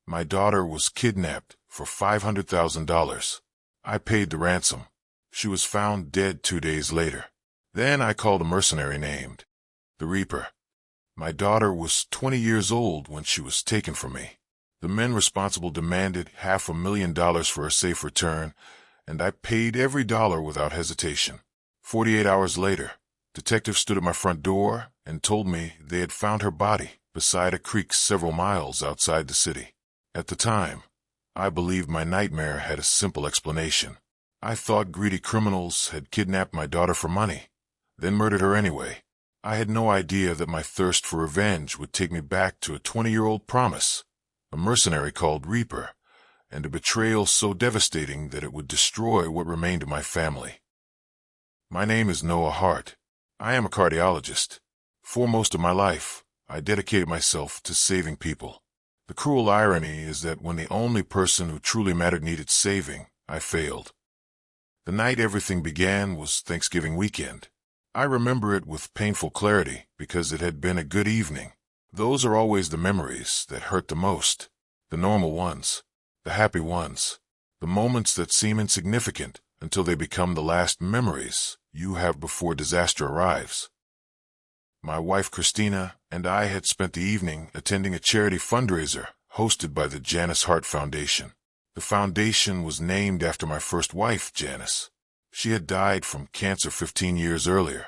My daughter was kidnapped for $500,000. I paid the ransom. She was found dead 2 days later. Then I called a mercenary named the Reaper. My daughter was 20 years old when she was taken from me. The men responsible demanded $500,000 for a safe return, and I paid every dollar without hesitation. 48 hours later, detectives stood at my front door and told me they had found her body beside a creek several miles outside the city. At the time, I believed my nightmare had a simple explanation. I thought greedy criminals had kidnapped my daughter for money, then murdered her anyway. I had no idea that my thirst for revenge would take me back to a 20-year-old promise, a mercenary called Reaper, and a betrayal so devastating that it would destroy what remained of my family. My name is Noah Hart. I am a cardiologist. For most of my life, I dedicated myself to saving people. The cruel irony is that when the only person who truly mattered needed saving, I failed. The night everything began was Thanksgiving weekend. I remember it with painful clarity because it had been a good evening. Those are always the memories that hurt the most, the normal ones, the happy ones, the moments that seem insignificant until they become the last memories you have before disaster arrives. My wife Christina and I had spent the evening attending a charity fundraiser hosted by the Janice Hart Foundation. The foundation was named after my first wife, Janice. She had died from cancer 15 years earlier.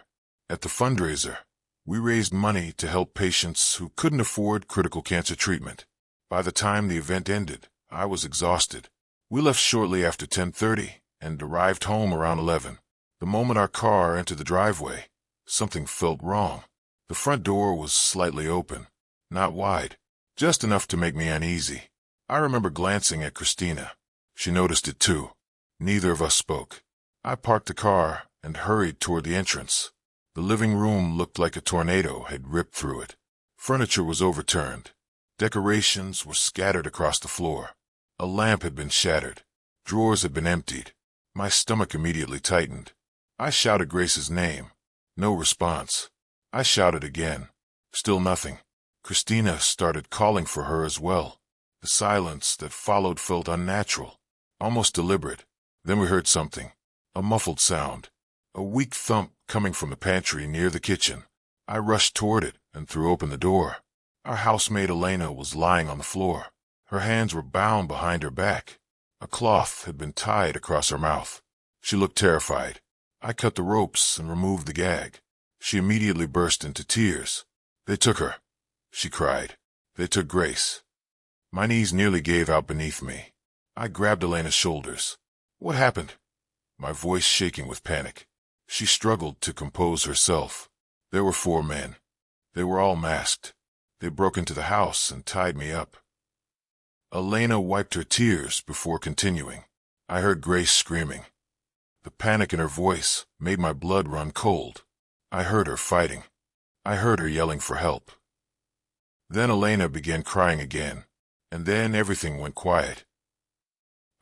At the fundraiser, we raised money to help patients who couldn't afford critical cancer treatment. By the time the event ended, I was exhausted. We left shortly after 10:30 and arrived home around 11. The moment our car entered the driveway, something felt wrong. The front door was slightly open, not wide, just enough to make me uneasy. I remember glancing at Christina. She noticed it too. Neither of us spoke. I parked the car and hurried toward the entrance. The living room looked like a tornado had ripped through it. Furniture was overturned. Decorations were scattered across the floor. A lamp had been shattered. Drawers had been emptied. My stomach immediately tightened. I shouted Grace's name. No response. I shouted again. Still nothing. Christina started calling for her as well. The silence that followed felt unnatural, almost deliberate. Then we heard something. A muffled sound. A weak thump coming from the pantry near the kitchen. I rushed toward it and threw open the door. Our housemaid Elena was lying on the floor. Her hands were bound behind her back. A cloth had been tied across her mouth. She looked terrified. I cut the ropes and removed the gag. She immediately burst into tears. "They took her," she cried. "They took Grace." My knees nearly gave out beneath me. I grabbed Elena's shoulders. "What happened?" My voice shaking with panic. She struggled to compose herself. There were 4 men. They were all masked. They broke into the house and tied me up. Elena wiped her tears before continuing. I heard Grace screaming. The panic in her voice made my blood run cold. I heard her fighting. I heard her yelling for help. Then Elena began crying again, and then everything went quiet.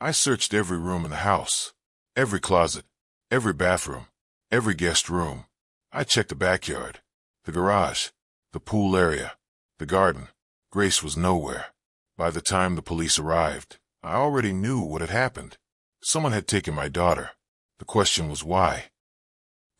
I searched every room in the house, every closet, every bathroom, every guest room. I checked the backyard, the garage, the pool area, the garden. Grace was nowhere. By the time the police arrived, I already knew what had happened. Someone had taken my daughter. The question was why.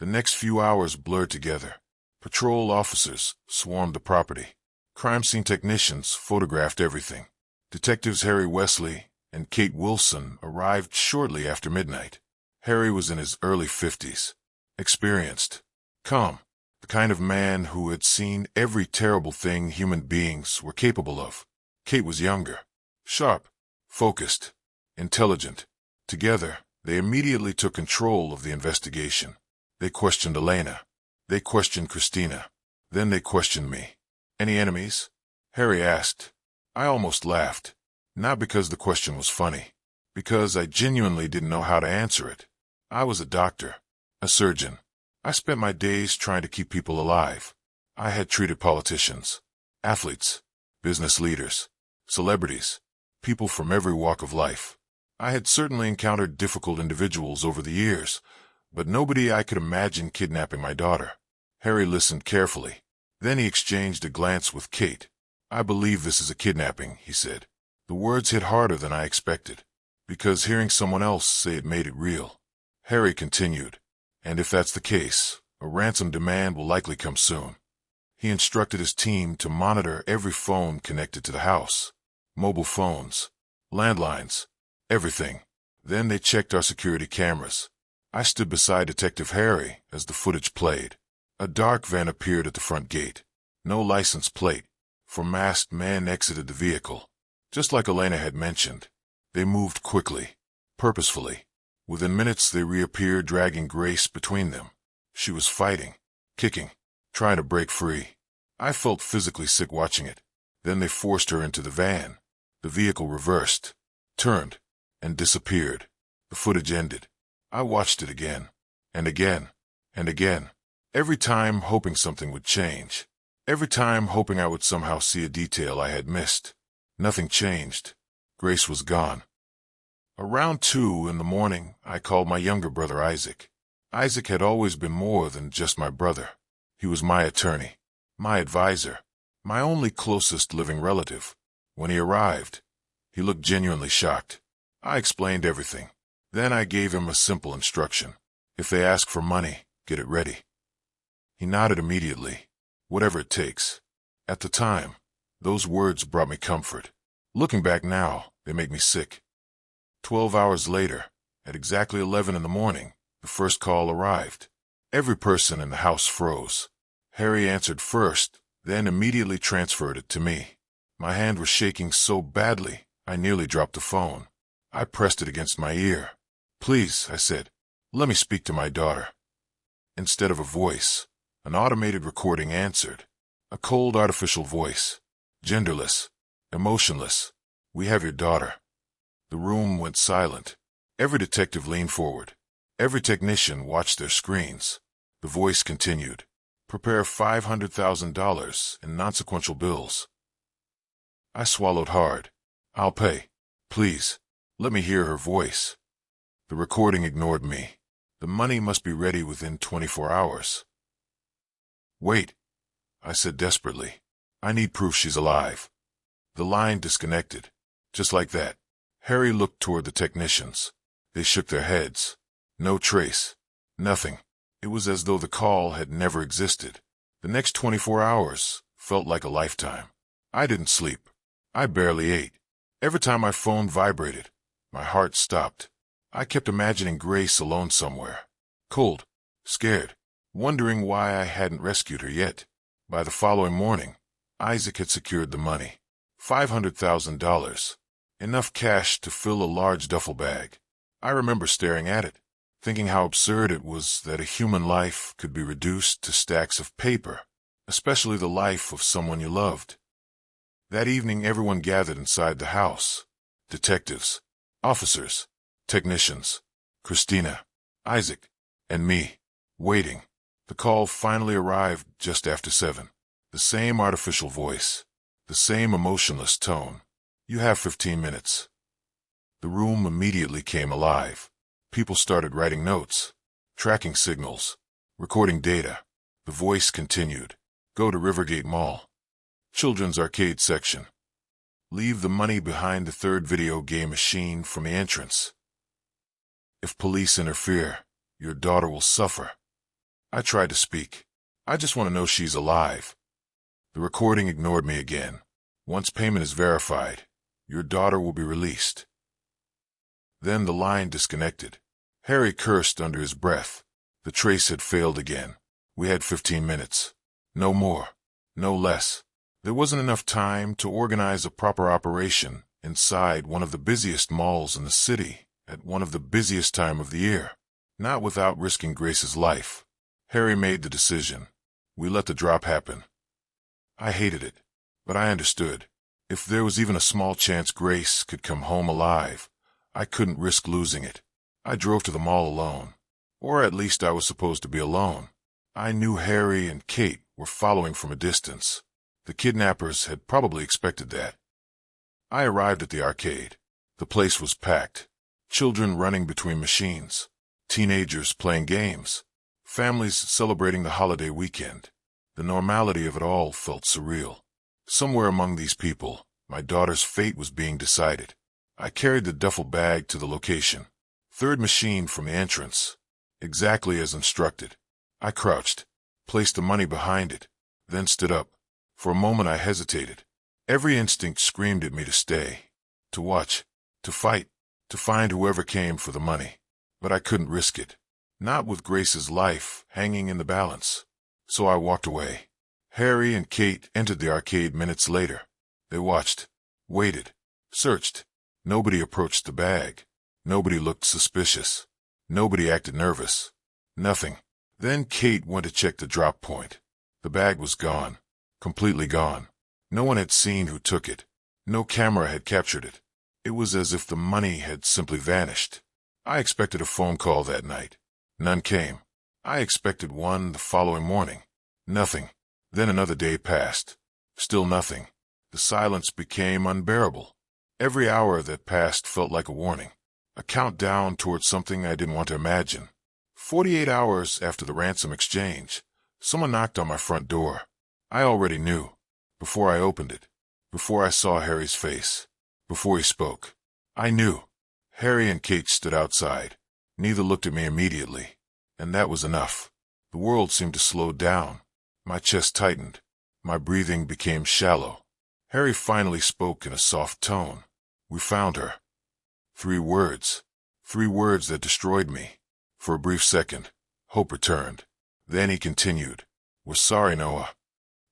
The next few hours blurred together. Patrol officers swarmed the property. Crime scene technicians photographed everything. Detectives Harry Wesley and Kate Wilson arrived shortly after midnight. Harry was in his early 50s, experienced, calm, the kind of man who had seen every terrible thing human beings were capable of. Kate was younger, sharp, focused, intelligent. Together, they immediately took control of the investigation. They questioned Elena. They questioned Christina. Then they questioned me. "Any enemies?" Harry asked. I almost laughed. Not because the question was funny, because I genuinely didn't know how to answer it. I was a doctor, a surgeon. I spent my days trying to keep people alive. I had treated politicians, athletes, business leaders, celebrities, people from every walk of life. I had certainly encountered difficult individuals over the years, but nobody I could imagine kidnapping my daughter. Harry listened carefully. Then he exchanged a glance with Kate. "I believe this is a kidnapping," he said. The words hit harder than I expected, because hearing someone else say it made it real. Harry continued, "And if that's the case, a ransom demand will likely come soon." He instructed his team to monitor every phone connected to the house. Mobile phones, landlines, everything. Then they checked our security cameras. I stood beside Detective Harry as the footage played. A dark van appeared at the front gate. No license plate. For masked men exited the vehicle. Just like Elena had mentioned, they moved quickly, purposefully. Within minutes they reappeared, dragging Grace between them. She was fighting, kicking, trying to break free. I felt physically sick watching it. Then they forced her into the van. The vehicle reversed, turned, and disappeared. The footage ended. I watched it again, and again, and again. Every time hoping something would change. Every time hoping I would somehow see a detail I had missed. Nothing changed. Grace was gone. Around 2 in the morning, I called my younger brother Isaac. Isaac had always been more than just my brother. He was my attorney, my advisor, my only closest living relative. When he arrived, he looked genuinely shocked. I explained everything. Then I gave him a simple instruction. If they ask for money, get it ready. He nodded immediately. Whatever it takes. At the time, those words brought me comfort. Looking back now, they make me sick. 12 hours later, at exactly 11 in the morning, the first call arrived. Every person in the house froze. Harry answered first, then immediately transferred it to me. My hand was shaking so badly, I nearly dropped the phone. I pressed it against my ear. "Please," I said, "let me speak to my daughter." Instead of a voice, an automated recording answered. A cold artificial voice. Genderless. Emotionless. "We have your daughter." The room went silent. Every detective leaned forward. Every technician watched their screens. The voice continued. "Prepare $500,000 in non-sequential bills." I swallowed hard. "I'll pay. Please, let me hear her voice." The recording ignored me. "The money must be ready within 24 hours. "Wait," I said desperately. "I need proof she's alive." The line disconnected. Just like that. Harry looked toward the technicians. They shook their heads. No trace. Nothing. It was as though the call had never existed. The next 24 hours felt like a lifetime. I didn't sleep. I barely ate. Every time my phone vibrated, my heart stopped. I kept imagining Grace alone somewhere. Cold. Scared. Wondering why I hadn't rescued her yet. By the following morning, Isaac had secured the money. $500,000. Enough cash to fill a large duffel bag. I remember staring at it, thinking how absurd it was that a human life could be reduced to stacks of paper, especially the life of someone you loved. That evening everyone gathered inside the house. Detectives, officers, technicians, Christina, Isaac, and me, waiting. The call finally arrived just after 7. The same artificial voice. The same emotionless tone. "You have 15 minutes. The room immediately came alive. People started writing notes, tracking signals, recording data. The voice continued. "Go to Rivergate Mall. Children's arcade section. Leave the money behind the third video game machine from the entrance. If police interfere, your daughter will suffer." I tried to speak. "I just want to know she's alive." The recording ignored me again. "Once payment is verified, your daughter will be released." Then the line disconnected. Harry cursed under his breath. The trace had failed again. We had 15 minutes. No more. No less. There wasn't enough time to organize a proper operation inside one of the busiest malls in the city at one of the busiest time of the year. Not without risking Grace's life. Harry made the decision. We let the drop happen. I hated it, but I understood. If there was even a small chance Grace could come home alive, I couldn't risk losing it. I drove to the mall alone. Or at least I was supposed to be alone. I knew Harry and Kate were following from a distance. The kidnappers had probably expected that. I arrived at the arcade. The place was packed. Children running between machines. Teenagers playing games. Families celebrating the holiday weekend. The normality of it all felt surreal. Somewhere among these people, My daughter's fate was being decided. I carried the duffel bag to the location. Third machine from the entrance. Exactly as instructed. I crouched, placed the money behind it, then stood up. For a moment I hesitated. Every instinct screamed at me to stay, to watch, to fight, to find whoever came for the money. But I couldn't risk it. Not with Grace's life hanging in the balance. So I walked away. Harry and Kate entered the arcade minutes later. They watched, waited, searched. Nobody approached the bag. Nobody looked suspicious. Nobody acted nervous. Nothing. Then Kate went to check the drop point. The bag was gone. Completely gone. No one had seen who took it. No camera had captured it. It was as if the money had simply vanished. I expected a phone call that night. None came. I expected one the following morning. Nothing. Then another day passed. Still nothing. The silence became unbearable. Every hour that passed felt like a warning. A countdown towards something I didn't want to imagine. 48 hours after the ransom exchange, someone knocked on my front door. I already knew. Before I opened it. Before I saw Harry's face. Before he spoke. I knew. Harry and Kate stood outside. Neither looked at me immediately. And that was enough. The world seemed to slow down. My chest tightened. My breathing became shallow. Harry finally spoke in a soft tone. We found her. 3 words. 3 words that destroyed me. For a brief second, hope returned. Then he continued. We're sorry, Noah.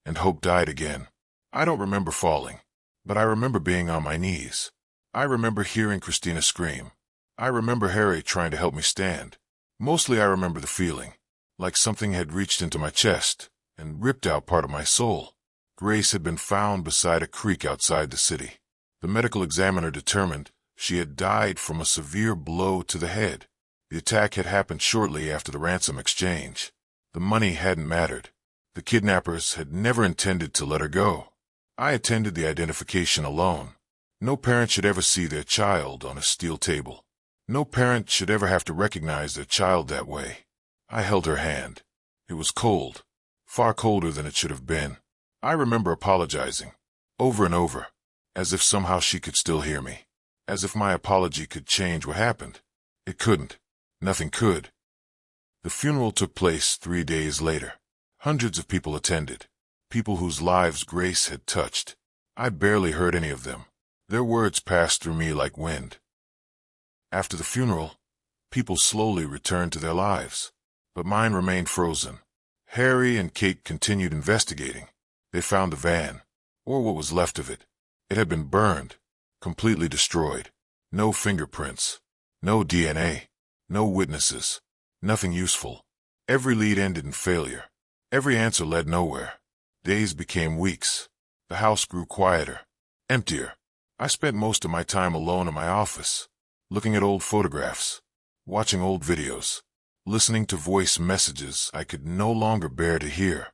And hope died again. I don't remember falling, but I remember being on my knees. I remember hearing Christina scream. I remember Harry trying to help me stand. Mostly I remember the feeling, like something had reached into my chest and ripped out part of my soul. Grace had been found beside a creek outside the city. The medical examiner determined she had died from a severe blow to the head. The attack had happened shortly after the ransom exchange. The money hadn't mattered. The kidnappers had never intended to let her go. I attended the identification alone. No parent should ever see their child on a steel table. No parent should ever have to recognize their child that way. I held her hand. It was cold, far colder than it should have been. I remember apologizing, over and over, as if somehow she could still hear me, as if my apology could change what happened. It couldn't. Nothing could. The funeral took place 3 days later. Hundreds of people attended, people whose lives Grace had touched. I barely heard any of them. Their words passed through me like wind. After the funeral, people slowly returned to their lives, but mine remained frozen. Harry and Kate continued investigating. They found the van, or what was left of it. It had been burned, completely destroyed. No fingerprints, no DNA, no witnesses, nothing useful. Every lead ended in failure. Every answer led nowhere. Days became weeks. The house grew quieter, emptier. I spent most of my time alone in my office, looking at old photographs, watching old videos, listening to voice messages I could no longer bear to hear.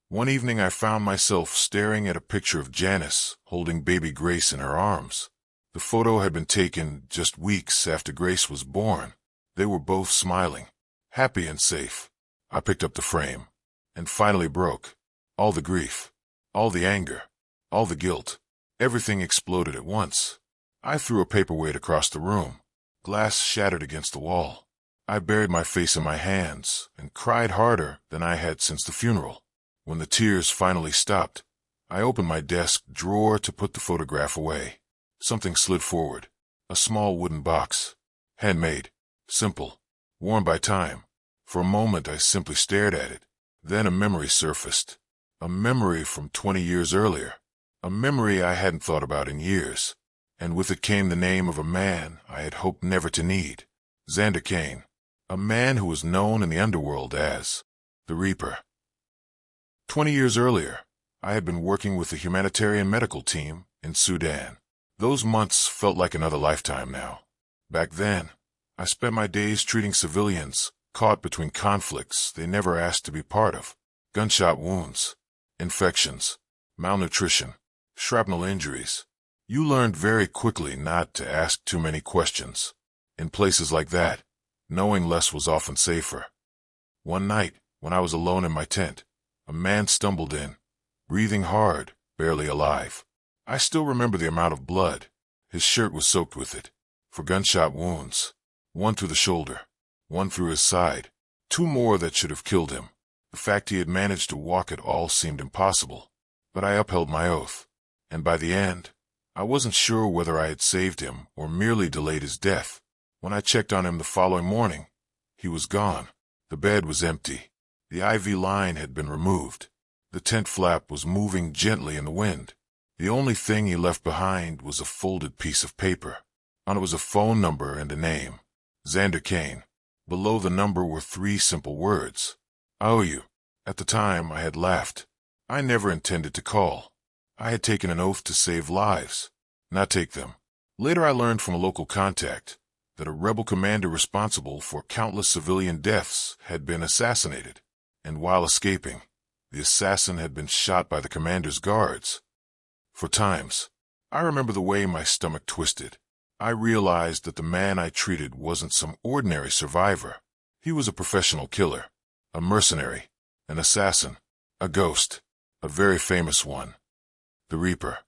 One evening I found myself staring at a picture of Janice holding baby Grace in her arms. The photo had been taken just weeks after Grace was born. They were both smiling, happy and safe. I picked up the frame, and finally broke. All the grief, all the anger, all the guilt, everything exploded at once. I threw a paperweight across the room. Glass shattered against the wall. I buried my face in my hands and cried harder than I had since the funeral. When the tears finally stopped, I opened my desk drawer to put the photograph away. Something slid forward. A small wooden box. Handmade. Simple. Worn by time. For a moment I simply stared at it. Then a memory surfaced. A memory from 20 years earlier. A memory I hadn't thought about in years. And with it came the name of a man I had hoped never to need. Xander Kane. A man who was known in the underworld as the Reaper. 20 years earlier, I had been working with the humanitarian medical team in Sudan. Those months felt like another lifetime now. Back then, I spent my days treating civilians caught between conflicts they never asked to be part of. Gunshot wounds, infections, malnutrition, shrapnel injuries. You learned very quickly not to ask too many questions. In places like that, knowing less was often safer. One night, when I was alone in my tent, a man stumbled in, breathing hard, barely alive. I still remember the amount of blood. His shirt was soaked with it. For gunshot wounds. One through the shoulder. One through his side. Two more that should have killed him. The fact he had managed to walk at all seemed impossible. But I upheld my oath. And by the end, I wasn't sure whether I had saved him or merely delayed his death. When I checked on him the following morning, he was gone. The bed was empty. The IV line had been removed. The tent flap was moving gently in the wind. The only thing he left behind was a folded piece of paper. On it was a phone number and a name. Xander Kane. Below the number were 3 simple words. I owe you. At the time, I had laughed. I never intended to call. I had taken an oath to save lives, not take them. Later I learned from a local contact that a rebel commander responsible for countless civilian deaths had been assassinated, and while escaping, the assassin had been shot by the commander's guards. For times, I remember the way my stomach twisted. I realized that the man I treated wasn't some ordinary survivor. He was a professional killer, a mercenary, an assassin, a ghost, a very famous one. The Reaper,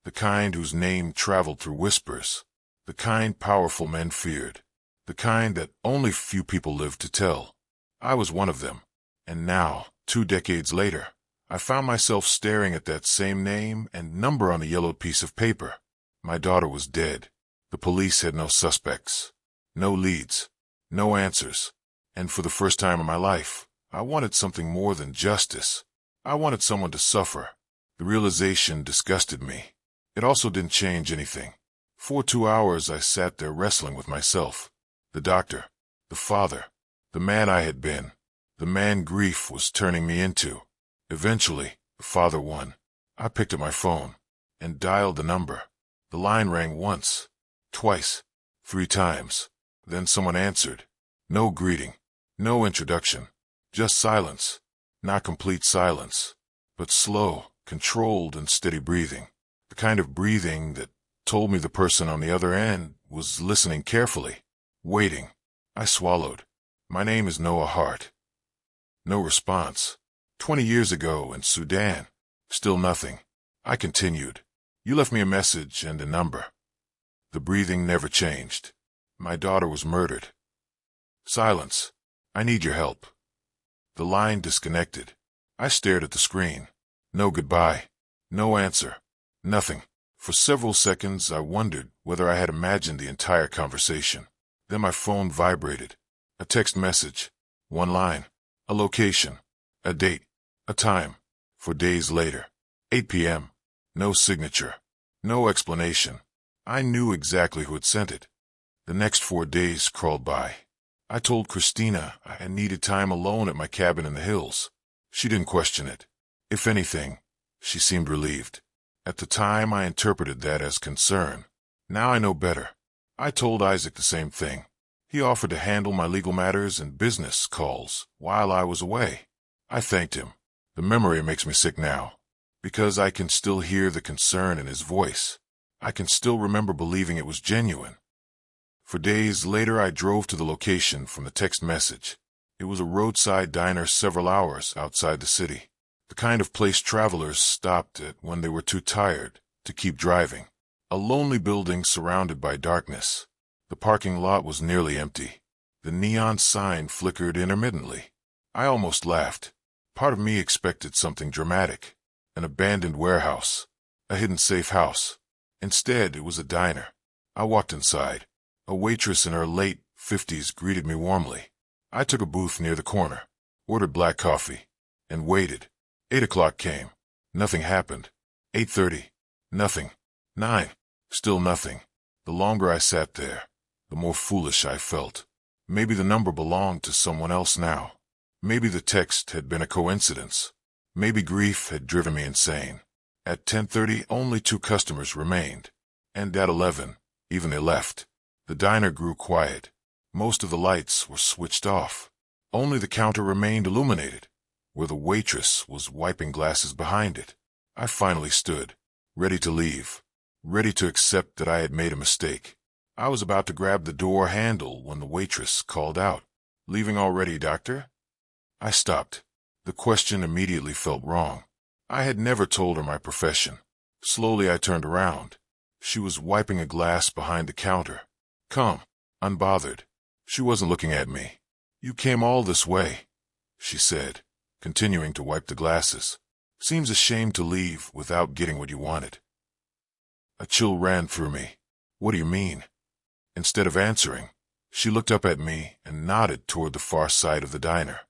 the kind whose name traveled through whispers, the kind powerful men feared, the kind that only few people lived to tell. I was one of them, and now, 2 decades later, I found myself staring at that same name and number on a yellowed piece of paper. My daughter was dead. The police had no suspects, no leads, no answers, and for the first time in my life, I wanted something more than justice. I wanted someone to suffer. The realization disgusted me. It also didn't change anything. For 2 hours I sat there wrestling with myself. The doctor, the father, the man I had been, the man grief was turning me into. Eventually, the father won. I picked up my phone and dialed the number. The line rang once, twice, 3 times. Then someone answered. No greeting, no introduction, just silence. Not complete silence, but slow, controlled and steady breathing. The kind of breathing that told me the person on the other end was listening carefully, waiting. I swallowed. My name is Noah Hart. No response. 20 years ago in Sudan. Still nothing. I continued. You left me a message and a number. The breathing never changed. My daughter was murdered. Silence. I need your help. The line disconnected. I stared at the screen. No goodbye. No answer. Nothing. For several seconds I wondered whether I had imagined the entire conversation. Then my phone vibrated. A text message. 1 line. A location. A date. A time. 4 days later. 8 p.m. No signature. No explanation. I knew exactly who had sent it. The next 4 days crawled by. I told Christina I needed time alone at my cabin in the hills. She didn't question it. If anything, she seemed relieved. At the time, I interpreted that as concern. Now I know better. I told Isaac the same thing. He offered to handle my legal matters and business calls while I was away. I thanked him. The memory makes me sick now, because I can still hear the concern in his voice. I can still remember believing it was genuine. For days later, I drove to the location from the text message. It was a roadside diner several hours outside the city. The kind of place travelers stopped at when they were too tired to keep driving. A lonely building surrounded by darkness. The parking lot was nearly empty. The neon sign flickered intermittently. I almost laughed. Part of me expected something dramatic. An abandoned warehouse. A hidden safe house. Instead, it was a diner. I walked inside. A waitress in her late 50s greeted me warmly. I took a booth near the corner, ordered black coffee, and waited. 8 o'clock came. Nothing happened. 8:30. Nothing. 9. Still nothing. The longer I sat there, the more foolish I felt. Maybe the number belonged to someone else now. Maybe the text had been a coincidence. Maybe grief had driven me insane. At 10:30, only 2 customers remained. And at 11, even they left. The diner grew quiet. Most of the lights were switched off. Only the counter remained illuminated, where the waitress was wiping glasses behind it. I finally stood, ready to leave, ready to accept that I had made a mistake. I was about to grab the door handle when the waitress called out, "Leaving already, doctor?" I stopped. The question immediately felt wrong. I had never told her my profession. Slowly I turned around. She was wiping a glass behind the counter. Calm, unbothered. She wasn't looking at me. You came all this way, she said, continuing to wipe the glasses. Seems a shame to leave without getting what you wanted. A chill ran through me. What do you mean? Instead of answering, she looked up at me and nodded toward the far side of the diner,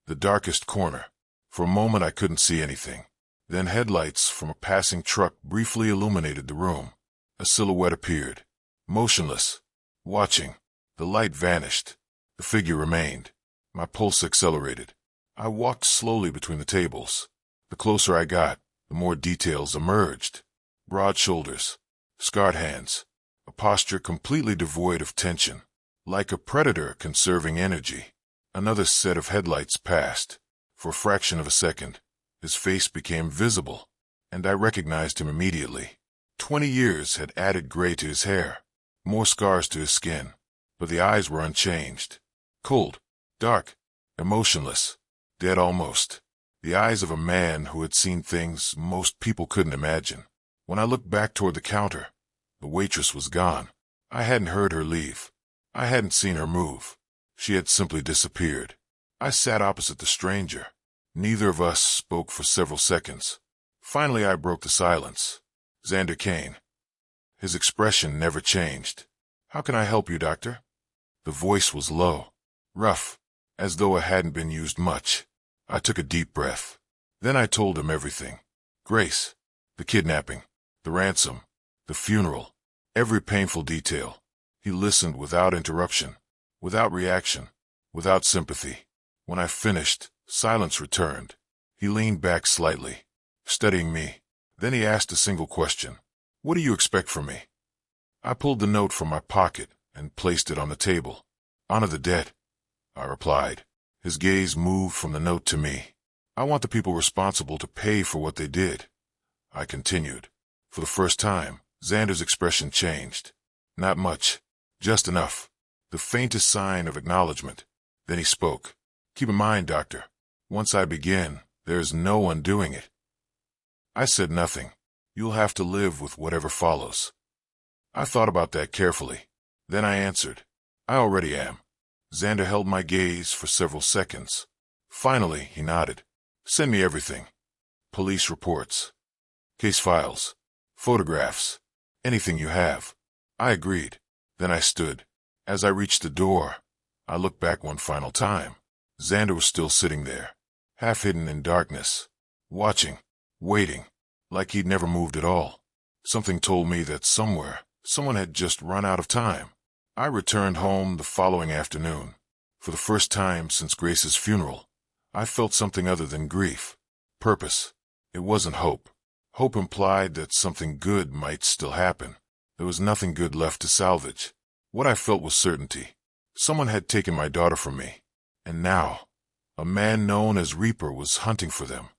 the darkest corner. For a moment I couldn't see anything. Then headlights from a passing truck briefly illuminated the room. A silhouette appeared, motionless, watching. The light vanished. The figure remained. My pulse accelerated. I walked slowly between the tables. The closer I got, the more details emerged. Broad shoulders, scarred hands, a posture completely devoid of tension, like a predator conserving energy. Another set of headlights passed. For a fraction of a second, his face became visible, and I recognized him immediately. 20 years had added gray to his hair, more scars to his skin, but the eyes were unchanged. Cold, dark, emotionless, dead almost. The eyes of a man who had seen things most people couldn't imagine. When I looked back toward the counter, the waitress was gone. I hadn't heard her leave. I hadn't seen her move. She had simply disappeared. I sat opposite the stranger. Neither of us spoke for several seconds. Finally, I broke the silence. Xander Kane. His expression never changed. How can I help you, doctor? The voice was low, rough, as though it hadn't been used much. I took a deep breath. Then I told him everything. Grace, the kidnapping, the ransom, the funeral, every painful detail. He listened without interruption, without reaction, without sympathy. When I finished, silence returned. He leaned back slightly, studying me. Then he asked a single question. What do you expect from me? I pulled the note from my pocket and placed it on the table. Honor the dead, I replied. His gaze moved from the note to me. I want the people responsible to pay for what they did, I continued. For the first time, Xander's expression changed. Not much, just enough. The faintest sign of acknowledgement. Then he spoke. Keep in mind, doctor, once I begin, there's no undoing it. I said nothing. You'll have to live with whatever follows. I thought about that carefully. Then I answered. I already am. Xander held my gaze for several seconds. Finally, he nodded. Send me everything. Police reports, case files, photographs, anything you have. I agreed. Then I stood. As I reached the door, I looked back one final time. Xander was still sitting there, half hidden in darkness, watching, waiting, like he'd never moved at all. Something told me that somewhere, someone had just run out of time. I returned home the following afternoon. For the first time since Grace's funeral, I felt something other than grief. Purpose. It wasn't hope. Hope implied that something good might still happen. There was nothing good left to salvage. What I felt was certainty. Someone had taken my daughter from me. And now, a man known as Reaper was hunting for them.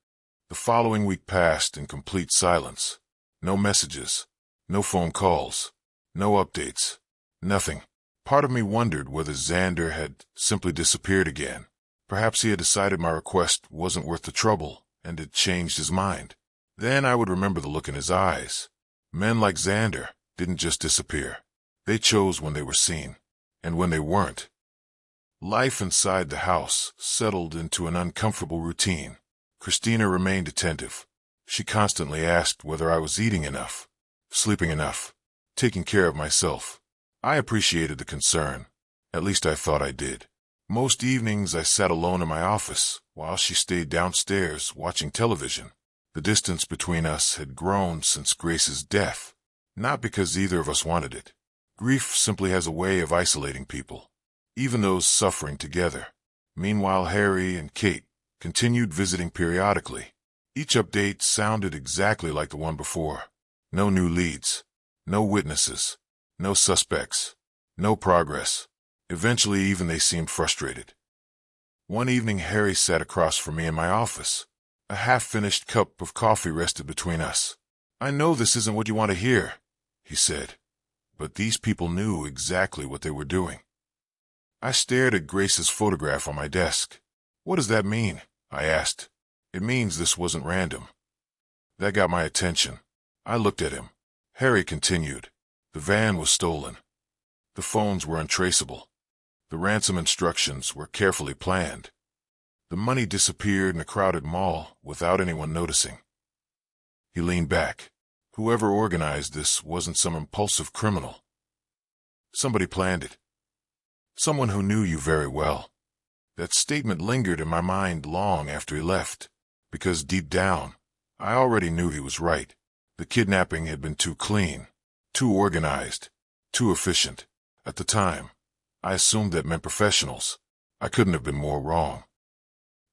The following week passed in complete silence. No messages, no phone calls, no updates, nothing. Part of me wondered whether Xander had simply disappeared again. Perhaps he had decided my request wasn't worth the trouble and had changed his mind. Then I would remember the look in his eyes. Men like Xander didn't just disappear. They chose when they were seen, and when they weren't. Life inside the house settled into an uncomfortable routine. Christina remained attentive. She constantly asked whether I was eating enough, sleeping enough, taking care of myself. I appreciated the concern. At least I thought I did. Most evenings I sat alone in my office while she stayed downstairs watching television. The distance between us had grown since Grace's death, not because either of us wanted it. Grief simply has a way of isolating people, even those suffering together. Meanwhile, Harry and Kate continued visiting periodically. Each update sounded exactly like the one before. No new leads, no witnesses, no suspects, no progress. Eventually, even they seemed frustrated. One evening, Harry sat across from me in my office. A half-finished cup of coffee rested between us. I know this isn't what you want to hear, he said, but these people knew exactly what they were doing. I stared at Grace's photograph on my desk. What does that mean? I asked. It means this wasn't random. That got my attention. I looked at him. Harry continued. The van was stolen. The phones were untraceable. The ransom instructions were carefully planned. The money disappeared in a crowded mall without anyone noticing. He leaned back. Whoever organized this wasn't some impulsive criminal. Somebody planned it. Someone who knew you very well. That statement lingered in my mind long after he left, because deep down, I already knew he was right. The kidnapping had been too clean, too organized, too efficient. At the time, I assumed that meant professionals. I couldn't have been more wrong.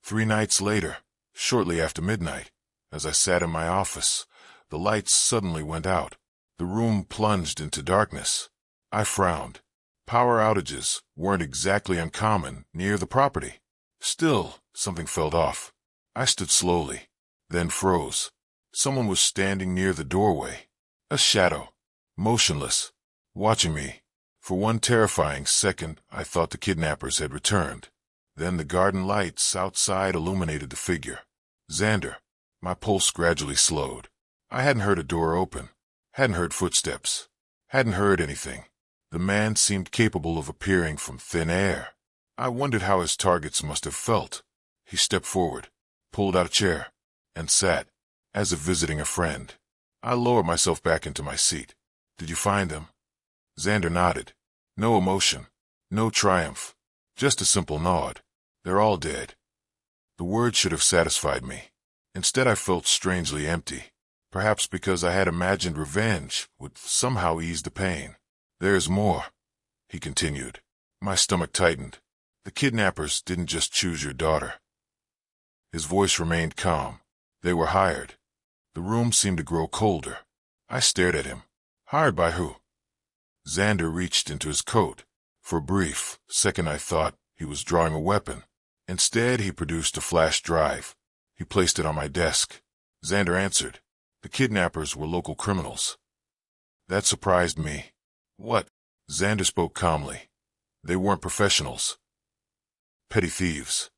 3 nights later, shortly after midnight, as I sat in my office, the lights suddenly went out. The room plunged into darkness. I frowned. Power outages weren't exactly uncommon near the property. Still, something felt off. I stood slowly, then froze. Someone was standing near the doorway. A shadow, motionless, watching me. For one terrifying second, I thought the kidnappers had returned. Then the garden lights outside illuminated the figure. Xander. My pulse gradually slowed. I hadn't heard a door open, hadn't heard footsteps, hadn't heard anything. The man seemed capable of appearing from thin air. I wondered how his targets must have felt. He stepped forward, pulled out a chair, and sat, as if visiting a friend. I lowered myself back into my seat. Did you find them? Xander nodded. No emotion, no triumph, just a simple nod. They're all dead. The word should have satisfied me. Instead, I felt strangely empty, perhaps because I had imagined revenge would somehow ease the pain. There's more, he continued. My stomach tightened. The kidnappers didn't just choose your daughter. His voice remained calm. They were hired. The room seemed to grow colder. I stared at him. Hired by who? Xander reached into his coat. For a brief second I thought he was drawing a weapon. Instead, he produced a flash drive. He placed it on my desk. Xander answered. The kidnappers were local criminals. That surprised me. What? Xander spoke calmly. They weren't professionals. Petty thieves.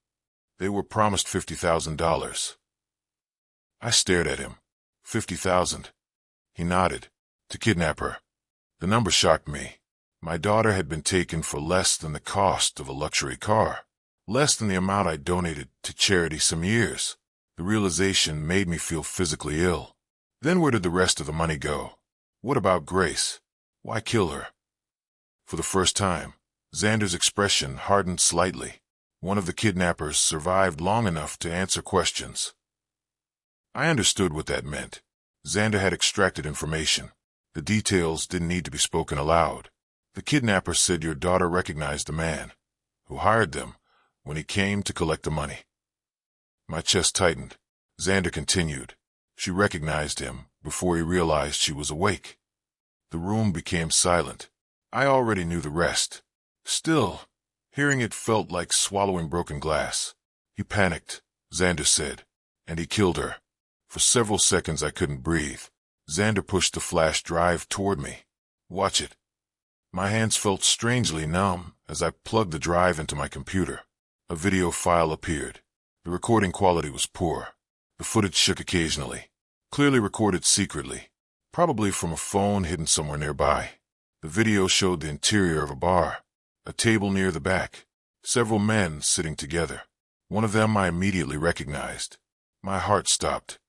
They were promised $50,000. I stared at him. 50,000. He nodded. To kidnap her. The number shocked me. My daughter had been taken for less than the cost of a luxury car. Less than the amount I donated to charity some years. The realization made me feel physically ill. Then where did the rest of the money go? What about Grace? Why kill her? For the first time, Xander's expression hardened slightly. One of the kidnappers survived long enough to answer questions. I understood what that meant. Xander had extracted information. The details didn't need to be spoken aloud. The kidnapper said your daughter recognized the man who hired them when he came to collect the money. My chest tightened. Xander continued. She recognized him before he realized she was awake. The room became silent. I already knew the rest. Still, hearing it felt like swallowing broken glass. He panicked, Xander said, and he killed her. For several seconds I couldn't breathe. Xander pushed the flash drive toward me. Watch it. My hands felt strangely numb as I plugged the drive into my computer. A video file appeared. The recording quality was poor. The footage shook occasionally. Clearly recorded secretly. Probably from a phone hidden somewhere nearby. The video showed the interior of a bar. A table near the back. Several men sitting together. One of them I immediately recognized. My heart stopped.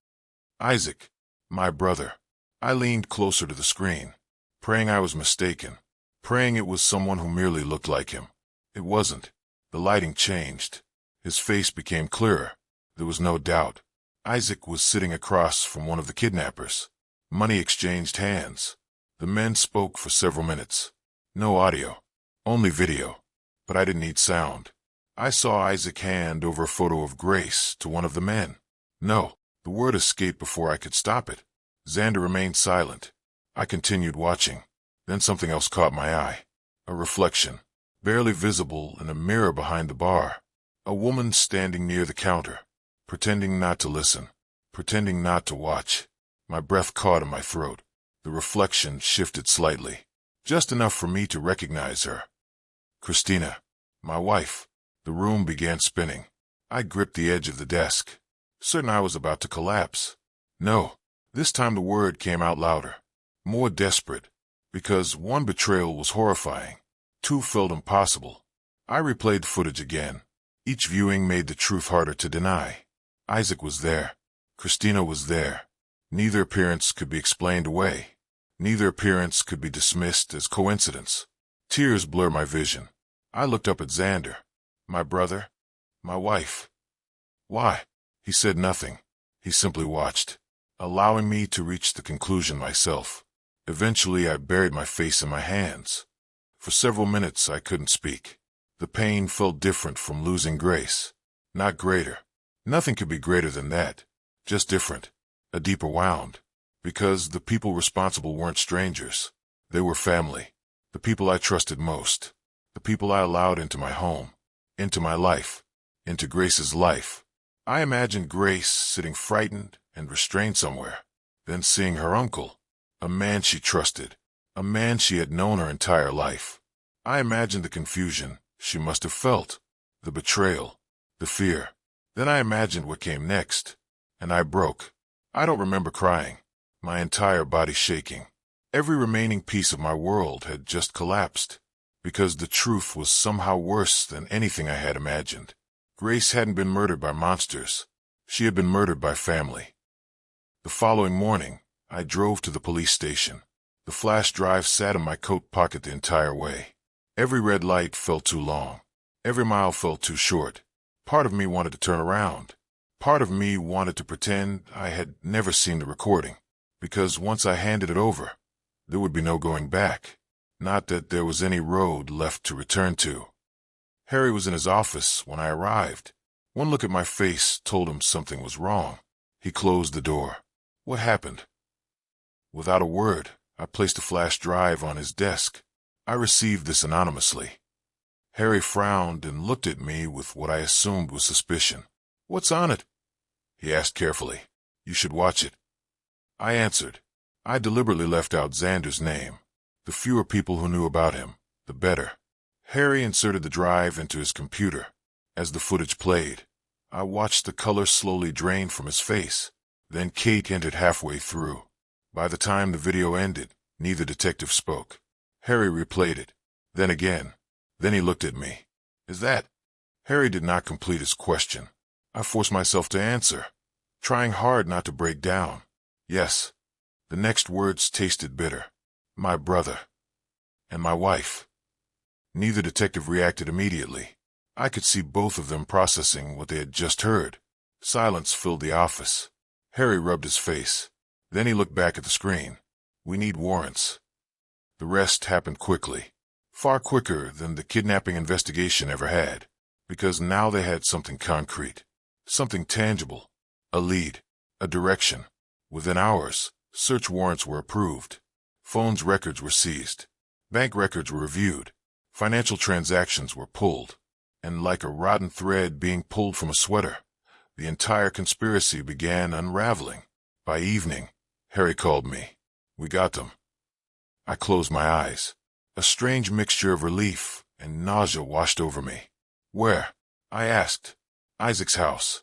Isaac, my brother. I leaned closer to the screen, praying I was mistaken, praying it was someone who merely looked like him. It wasn't. The lighting changed. His face became clearer. There was no doubt. Isaac was sitting across from one of the kidnappers. Money exchanged hands. The men spoke for several minutes. No audio, only video. But I didn't need sound. I saw Isaac hand over a photo of Grace to one of the men. No, the word escaped before I could stop it. Xander remained silent. I continued watching. Then something else caught my eye. A reflection, barely visible in a mirror behind the bar. A woman standing near the counter, pretending not to listen, pretending not to watch. My breath caught in my throat. The reflection shifted slightly, just enough for me to recognize her. Christina, my wife. The room began spinning. I gripped the edge of the desk, certain I was about to collapse. No, This time the word came out louder, more desperate, because one betrayal was horrifying, two felt impossible. I replayed the footage again. Each viewing made the truth harder to deny. Isaac was there. Christina was there. Neither appearance could be explained away. Neither appearance could be dismissed as coincidence. Tears blurred my vision. I looked up at Xander. My brother? My wife? Why? He said nothing. He simply watched, allowing me to reach the conclusion myself. Eventually, I buried my face in my hands. For several minutes, I couldn't speak. The pain felt different from losing Grace. Not greater. Nothing could be greater than that. Just different. A deeper wound. Because the people responsible weren't strangers. They were family. The people I trusted most. The people I allowed into my home. Into my life. Into Grace's life. I imagined Grace sitting frightened and restrained somewhere. Then seeing her uncle. A man she trusted. A man she had known her entire life. I imagined the confusion she must have felt. The betrayal. The fear. Then I imagined what came next. And I broke. I don't remember crying. My entire body shaking. Every remaining piece of my world had just collapsed. Because the truth was somehow worse than anything I had imagined. Grace hadn't been murdered by monsters. She had been murdered by family. The following morning, I drove to the police station. The flash drive sat in my coat pocket the entire way. Every red light felt too long. Every mile felt too short. Part of me wanted to turn around. Part of me wanted to pretend I had never seen the recording. Because once I handed it over, there would be no going back. Not that there was any road left to return to. Harry was in his office when I arrived. One look at my face told him something was wrong. He closed the door. What happened? Without a word, I placed a flash drive on his desk. I received this anonymously. Harry frowned and looked at me with what I assumed was suspicion. What's on it? He asked carefully. You should watch it. I answered. I deliberately left out Xander's name. The fewer people who knew about him, the better. Harry inserted the drive into his computer. As the footage played, I watched the color slowly drain from his face. Then Kate entered halfway through. By the time the video ended, neither detective spoke. Harry replayed it. Then again. Then he looked at me. Is that? Harry did not complete his question. I forced myself to answer, trying hard not to break down. Yes. The next words tasted bitter. My brother. And my wife. Neither detective reacted immediately. I could see both of them processing what they had just heard. Silence filled the office. Harry rubbed his face. Then he looked back at the screen. We need warrants. The rest happened quickly. Far quicker than the kidnapping investigation ever had. Because now they had something concrete. Something tangible. A lead. A direction. Within hours, search warrants were approved. Phones records were seized. Bank records were reviewed. Financial transactions were pulled. And like a rotten thread being pulled from a sweater, the entire conspiracy began unraveling. By evening, Harry called me. We got them. I closed my eyes. A strange mixture of relief and nausea washed over me. Where? I asked. Isaac's house.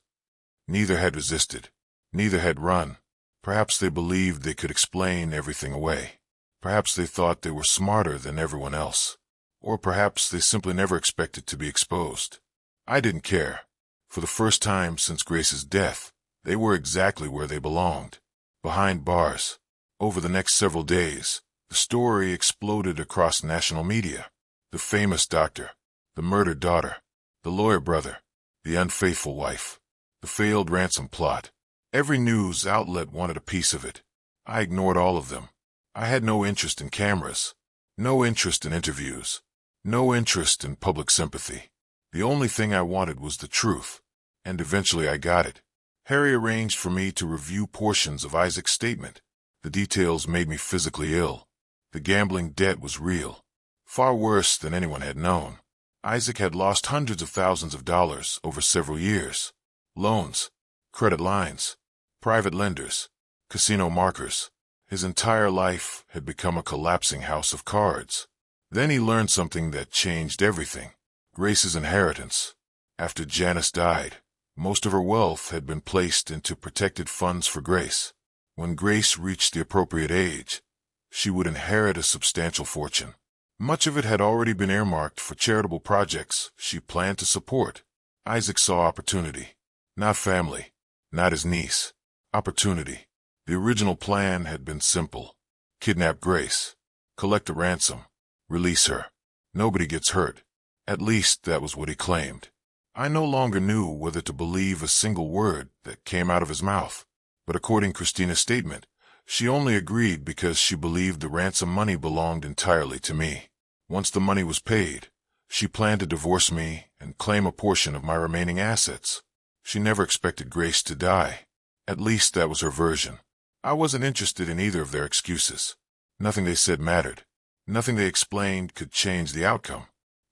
Neither had resisted. Neither had run. Perhaps they believed they could explain everything away. Perhaps they thought they were smarter than everyone else. Or perhaps they simply never expected to be exposed. I didn't care. For the first time since Grace's death, they were exactly where they belonged. Behind bars. Over the next several days, the story exploded across national media. The famous doctor, the murdered daughter, the lawyer brother, the unfaithful wife, the failed ransom plot. Every news outlet wanted a piece of it. I ignored all of them. I had no interest in cameras, no interest in interviews, no interest in public sympathy. The only thing I wanted was the truth, and eventually I got it. Harry arranged for me to review portions of Isaac's statement. The details made me physically ill. The gambling debt was real, far worse than anyone had known. Isaac had lost hundreds of thousands of dollars over several years. Loans, credit lines, private lenders, casino markers. His entire life had become a collapsing house of cards. Then he learned something that changed everything. Grace's inheritance. After Janice died, most of her wealth had been placed into protected funds for Grace. When Grace reached the appropriate age, she would inherit a substantial fortune. Much of it had already been earmarked for charitable projects she planned to support. Isaac saw opportunity. Not family, not his niece. Opportunity. The original plan had been simple. Kidnap Grace. Collect a ransom. Release her. Nobody gets hurt. At least that was what he claimed. I no longer knew whether to believe a single word that came out of his mouth. But according to Christina's statement, she only agreed because she believed the ransom money belonged entirely to me. Once the money was paid, she planned to divorce me and claim a portion of my remaining assets. She never expected Grace to die. At least that was her version. I wasn't interested in either of their excuses. Nothing they said mattered. Nothing they explained could change the outcome.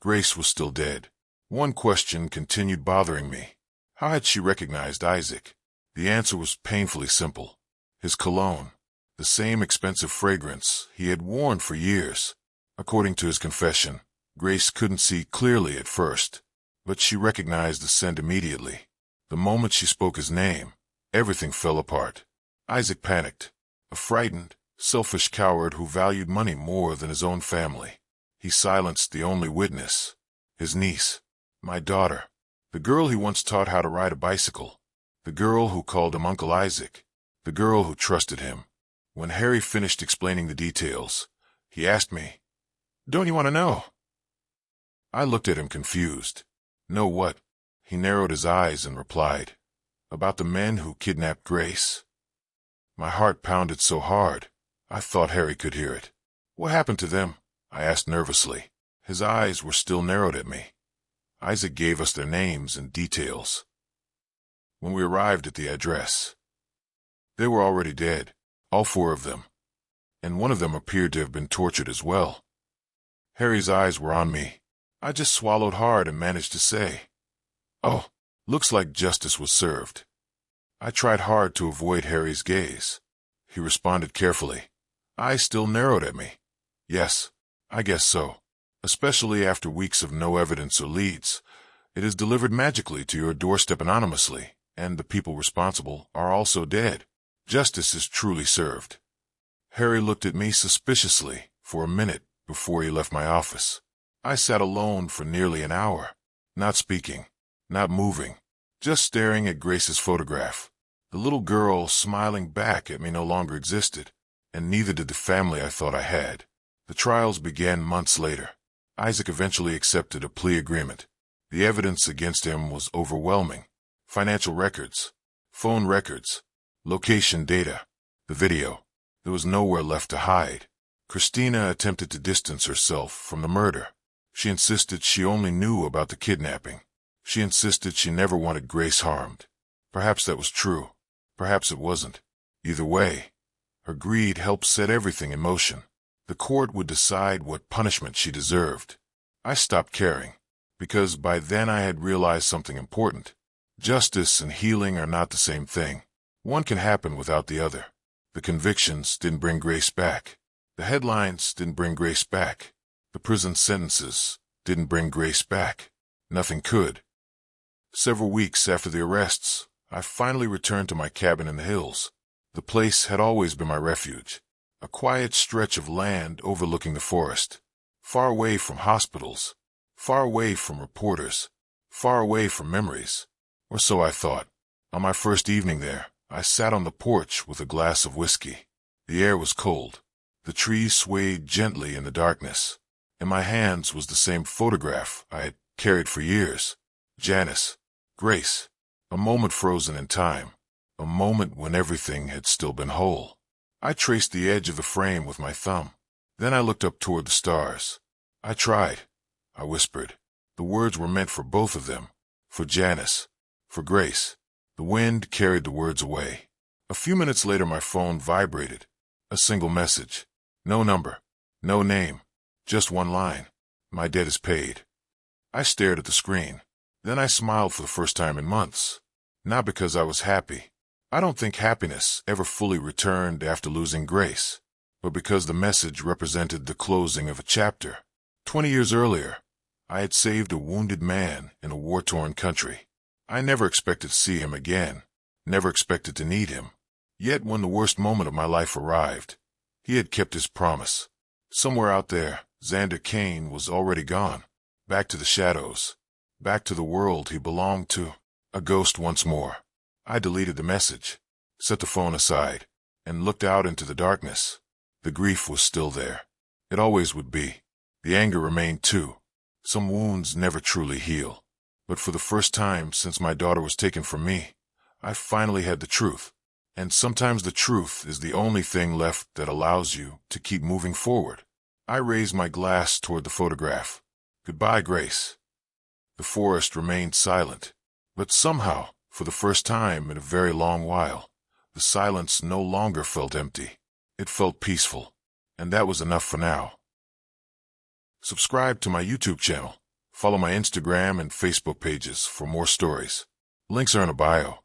Grace was still dead. One question continued bothering me. How had she recognized Isaac? The answer was painfully simple. His cologne. The same expensive fragrance he had worn for years. According to his confession, Grace couldn't see clearly at first, but she recognized the scent immediately. The moment she spoke his name, everything fell apart. Isaac panicked, a frightened, selfish coward who valued money more than his own family. He silenced the only witness, his niece, my daughter, the girl he once taught how to ride a bicycle, the girl who called him Uncle Isaac, the girl who trusted him. When Harry finished explaining the details, he asked me, "Don't you want to know?" I looked at him confused. "Know what?" He narrowed his eyes and replied, "About the men who kidnapped Grace." My heart pounded so hard, I thought Harry could hear it. "What happened to them?" I asked nervously. His eyes were still narrowed at me. Isaac gave us their names and details. When we arrived at the address, they were already dead, all four of them, and one of them appeared to have been tortured as well. Harry's eyes were on me. I just swallowed hard and managed to say, "Oh, looks like justice was served." I tried hard to avoid Harry's gaze. He responded carefully, eyes still narrowed at me. "Yes, I guess so. Especially after weeks of no evidence or leads. It is delivered magically to your doorstep anonymously, and the people responsible are also dead. Justice is truly served." Harry looked at me suspiciously for a minute before he left my office. I sat alone for nearly an hour, not speaking, not moving, just staring at Grace's photograph. The little girl smiling back at me no longer existed, and neither did the family I thought I had. The trials began months later. Isaac eventually accepted a plea agreement. The evidence against him was overwhelming. Financial records, phone records, location data, the video. There was nowhere left to hide. Christina attempted to distance herself from the murder. She insisted she only knew about the kidnapping. She insisted she never wanted Grace harmed. Perhaps that was true. Perhaps it wasn't. Either way, her greed helped set everything in motion. The court would decide what punishment she deserved. I stopped caring, because by then I had realized something important. Justice and healing are not the same thing. One can happen without the other. The convictions didn't bring Grace back. The headlines didn't bring Grace back. The prison sentences didn't bring Grace back. Nothing could. Several weeks after the arrests, I finally returned to my cabin in the hills. The place had always been my refuge. A quiet stretch of land overlooking the forest. Far away from hospitals. Far away from reporters. Far away from memories. Or so I thought. On my first evening there, I sat on the porch with a glass of whiskey. The air was cold. The trees swayed gently in the darkness. In my hands was the same photograph I had carried for years. Janice. Grace. A moment frozen in time. A moment when everything had still been whole. I traced the edge of the frame with my thumb. Then I looked up toward the stars. I tried. I whispered. The words were meant for both of them. For Janice. For Grace. The wind carried the words away. A few minutes later my phone vibrated. A single message. No number. No name. Just one line. My debt is paid. I stared at the screen. Then I smiled for the first time in months. Not because I was happy. I don't think happiness ever fully returned after losing Grace, but because the message represented the closing of a chapter. 20 years earlier, I had saved a wounded man in a war-torn country. I never expected to see him again, never expected to need him. Yet when the worst moment of my life arrived, he had kept his promise. Somewhere out there, Xander Kane was already gone. Back to the shadows. Back to the world he belonged to. A ghost once more. I deleted the message, set the phone aside, and looked out into the darkness. The grief was still there. It always would be. The anger remained too. Some wounds never truly heal. But for the first time since my daughter was taken from me, I finally had the truth. And sometimes the truth is the only thing left that allows you to keep moving forward. I raised my glass toward the photograph. Goodbye, Grace. The forest remained silent. But somehow, for the first time in a very long while, the silence no longer felt empty. It felt peaceful. And that was enough for now. Subscribe to my YouTube channel. Follow my Instagram and Facebook pages for more stories. Links are in a bio.